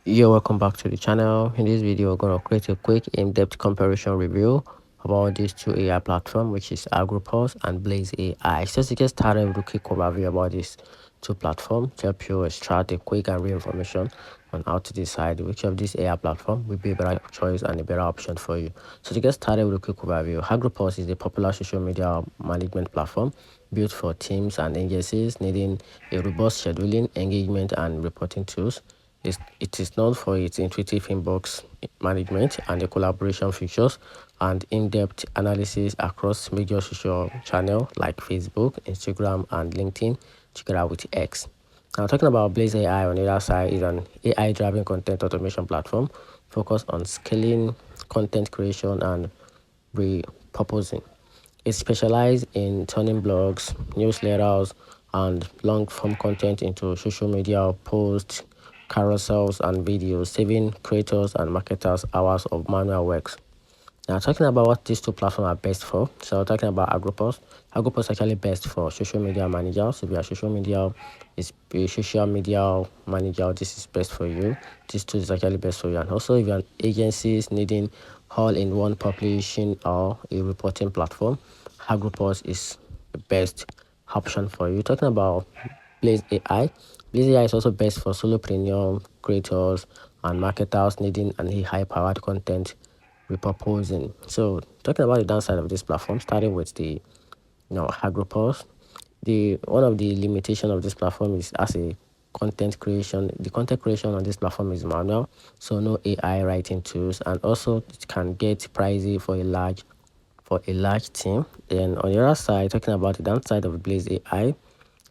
You're welcome back to the channel. In this video, we're going to create a quick in-depth comparison review about these two AI platforms, which is Agorapulse and Blaze AI. So to get started with a quick overview about these two platforms to help you extract a quick and real information on how to decide which of these AI platform will be a better choice and a better option for you. So to get started with a quick overview, Agorapulse is a popular social media management platform built for teams and agencies needing a robust scheduling, engagement, and reporting tools. It is known for its intuitive inbox management and the collaboration features and in-depth analysis across major social channels like Facebook, Instagram, and LinkedIn, together with X. Now, talking about Blaze AI on the other side is an AI-driven content automation platform focused on scaling content creation and repurposing. It specializes in turning blogs, newsletters, and long-form content into social media posts, carousels, and videos, saving creators and marketers hours of manual work. Now, talking about what these two platforms are best for, so talking about Agorapulse. Agorapulse is actually best for social media managers. So if you are social media, is a social media manager, this is best for you. This tool is actually best for you. And also, if you're an agencies needing all-in-one publishing or a reporting platform, Agorapulse is the best option for you. Talking about Blaze AI. Blaze AI is also best for solopreneur creators and marketers needing an AI-powered content repurposing. So talking about the downside of this platform, starting with the Agorapulse, the one of the limitation of this platform is as a content creation. The content creation on this platform is manual, so no AI writing tools, and also it can get pricey for a large team. Then on the other side, talking about the downside of Blaze AI,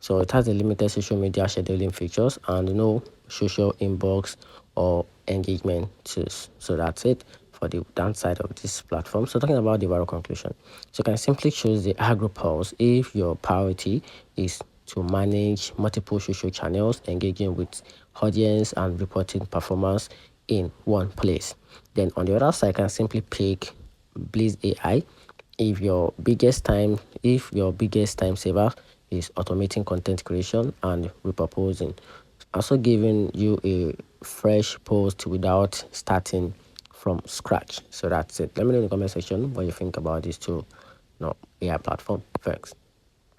so it has a limited social media scheduling features and no social inbox or engagement tools. So that's it for the downside of this platform. So talking about the overall conclusion, so you can simply choose the Agorapulse if your priority is to manage multiple social channels, engaging with audience and reporting performance in one place. Then on the other side, you can simply pick Blaze AI if your biggest time saver is automating content creation and repurposing, also giving you a fresh post without starting from scratch. So that's it. Let me know in the comment section what you think about these two AI platform. Thanks.